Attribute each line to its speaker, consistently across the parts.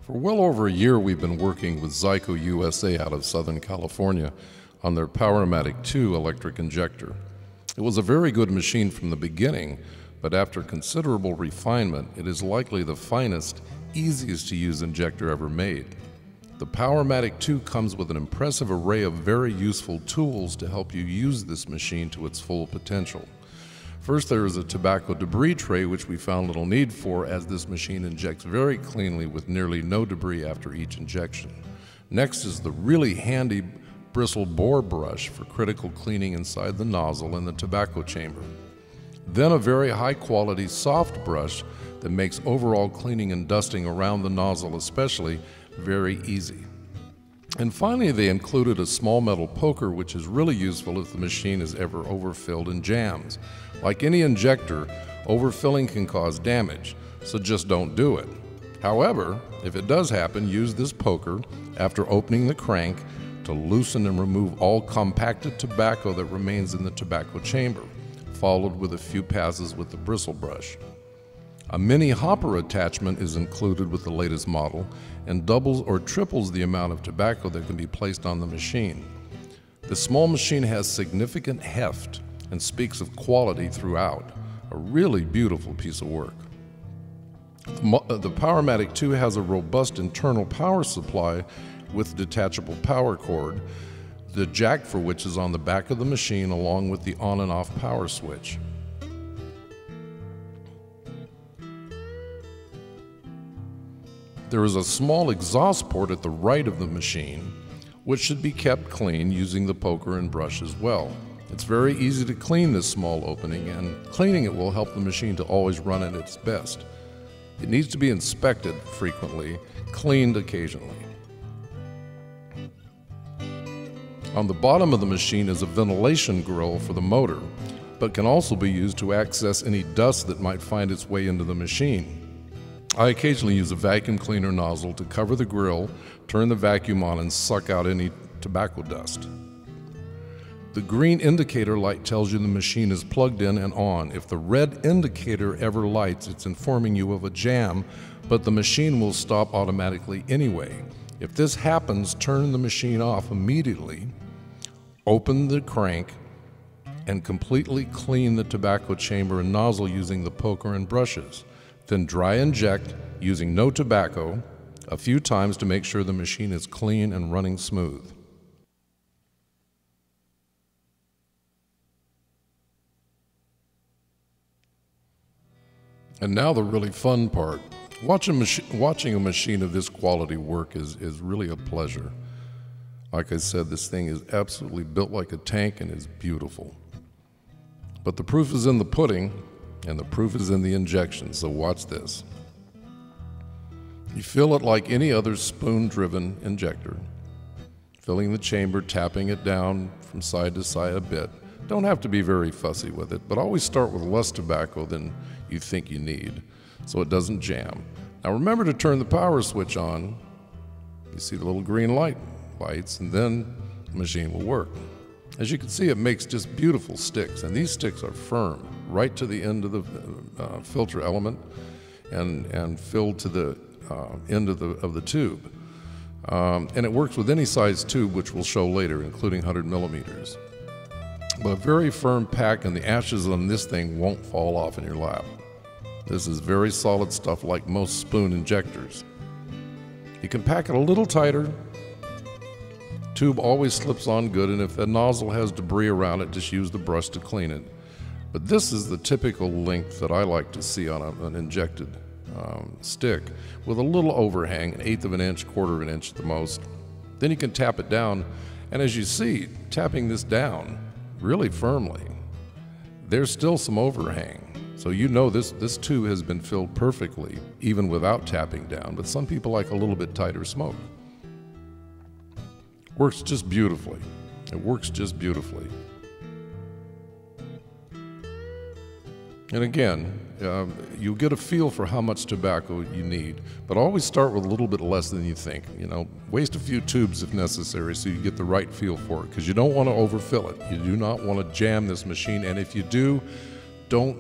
Speaker 1: For well over a year, we've been working with Zyco USA out of Southern California on their PowermaticⅡ electric injector. It was a very good machine from the beginning, but after considerable refinement, it is likely the finest, easiest to use injector ever made. The PowermaticⅡ comes with an impressive array of very useful tools to help you use this machine to its full potential. First, there is a tobacco debris tray, which we found little need for, as this machine injects very cleanly with nearly no debris after each injection. Next is the really handy bristle bore brush for critical cleaning inside the nozzle and the tobacco chamber. Then a very high-quality soft brush that makes overall cleaning and dusting around the nozzle especially very easy. And finally, they included a small metal poker, which is really useful if the machine is ever overfilled and jams. Like any injector, overfilling can cause damage, so just don't do it. However, if it does happen, use this poker after opening the crank to loosen and remove all compacted tobacco that remains in the tobacco chamber, followed with a few passes with the bristle brush. A mini hopper attachment is included with the latest model and doubles or triples the amount of tobacco that can be placed on the machine. The small machine has significant heft and speaks of quality throughout. A really beautiful piece of work. The PowermaticⅡ has a robust internal power supply with detachable power cord, the jack for which is on the back of the machine along with the on and off power switch. There is a small exhaust port at the right of the machine, which should be kept clean using the poker and brush as well. It's very easy to clean this small opening, and cleaning it will help the machine to always run at its best. It needs to be inspected frequently, cleaned occasionally. On the bottom of the machine is a ventilation grill for the motor, but can also be used to access any dust that might find its way into the machine. I occasionally use a vacuum cleaner nozzle to cover the grill, turn the vacuum on, and suck out any tobacco dust. The green indicator light tells you the machine is plugged in and on. If the red indicator ever lights, it's informing you of a jam, but the machine will stop automatically anyway. If this happens, turn the machine off immediately, open the crank, and completely clean the tobacco chamber and nozzle using the poker and brushes. Then dry inject using no tobacco a few times to make sure the machine is clean and running smooth. And now the really fun part. Watching a machine of this quality work is really a pleasure. Like I said, this thing is absolutely built like a tank and is beautiful. But the proof is in the pudding, and the proof is in the injection, so watch this. You fill it like any other spoon-driven injector, filling the chamber, tapping it down from side to side a bit. Don't have to be very fussy with it, but always start with less tobacco than you think you need, so it doesn't jam. Now remember to turn the power switch on. You see the little green light lights, and then the machine will work. As you can see, it makes just beautiful sticks, and these sticks are firm, right to the end of the filter element and filled to the end of the tube. And it works with any size tube, which we'll show later, including 100 millimeters. But a very firm pack, and the ashes on this thing won't fall off in your lap. This is very solid stuff, like most spoon injectors. You can pack it a little tighter. Tube always slips on good, and if the nozzle has debris around it, just use the brush to clean it. But this is the typical length that I like to see on an injected stick, with a little overhang, 1/8 of an inch, 1/4 of an inch at the most. Then you can tap it down, and as you see, tapping this down really firmly, there's still some overhang. So you know this tube has been filled perfectly, even without tapping down, but some people like a little bit tighter smoke. Works just beautifully. It works just beautifully. And again, you'll get a feel for how much tobacco you need, but always start with a little bit less than you think. You know, waste a few tubes if necessary so you get the right feel for it, because you don't want to overfill it. You do not want to jam this machine, and if you do, don't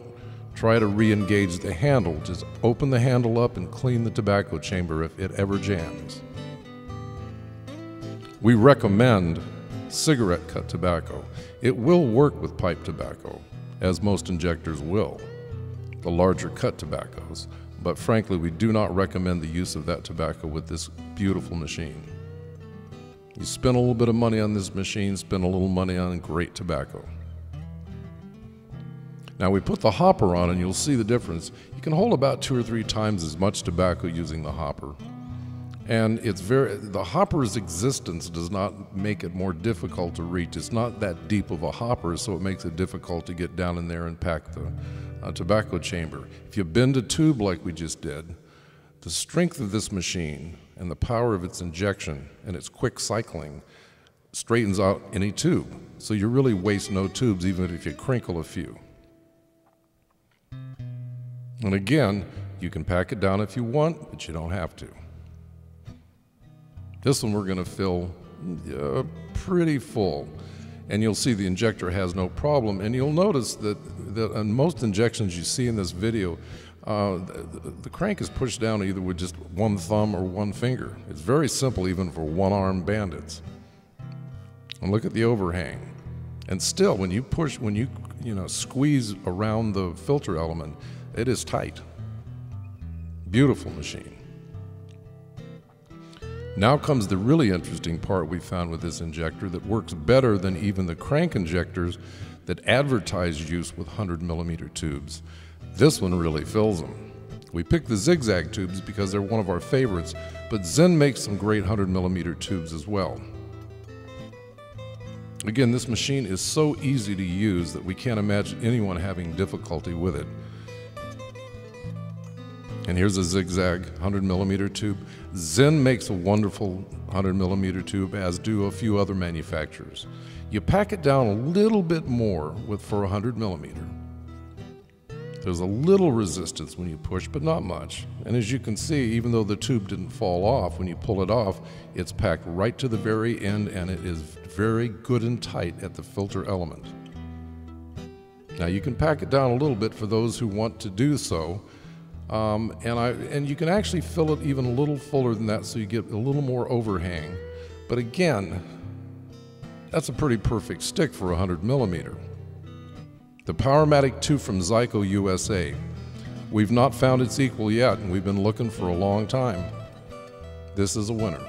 Speaker 1: try to re-engage the handle. Just open the handle up and clean the tobacco chamber if it ever jams. We recommend cigarette cut tobacco. It will work with pipe tobacco, as most injectors will, the larger cut tobaccos, but frankly we do not recommend the use of that tobacco with this beautiful machine. You spend a little bit of money on this machine, spend a little money on great tobacco. Now we put the hopper on and you'll see the difference. You can hold about 2 or 3 times as much tobacco using the hopper. And the hopper's existence does not make it more difficult to reach. It's not that deep of a hopper, so it makes it difficult to get down in there and pack the tobacco chamber. If you bend a tube like we just did, the strength of this machine and the power of its injection and its quick cycling straightens out any tube. So you really waste no tubes even if you crinkle a few. And again, you can pack it down if you want, but you don't have to. This one we're going to fill pretty full, and you'll see the injector has no problem. And you'll notice that on most injections you see in this video, the crank is pushed down either with just one thumb or one finger. It's very simple even for one-armed bandits. And look at the overhang. And still, when you push, when you squeeze around the filter element, it is tight. Beautiful machine. Now comes the really interesting part we found with this injector that works better than even the crank injectors that advertise use with 100mm tubes. This one really fills them. We picked the zigzag tubes because they're one of our favorites, but Zen makes some great 100mm tubes as well. Again, this machine is so easy to use that we can't imagine anyone having difficulty with it. And here's a zigzag 100mm tube. Zen makes a wonderful 100mm tube, as do a few other manufacturers. You pack it down a little bit more for 100mm. There's a little resistance when you push, but not much. And as you can see, even though the tube didn't fall off, when you pull it off, it's packed right to the very end, and it is very good and tight at the filter element. Now you can pack it down a little bit for those who want to do so. And you can actually fill it even a little fuller than that, so you get a little more overhang. But again, that's a pretty perfect stick for 100mm. The PowermaticⅡ from Zyco USA. We've not found its equal yet, and we've been looking for a long time. This is a winner.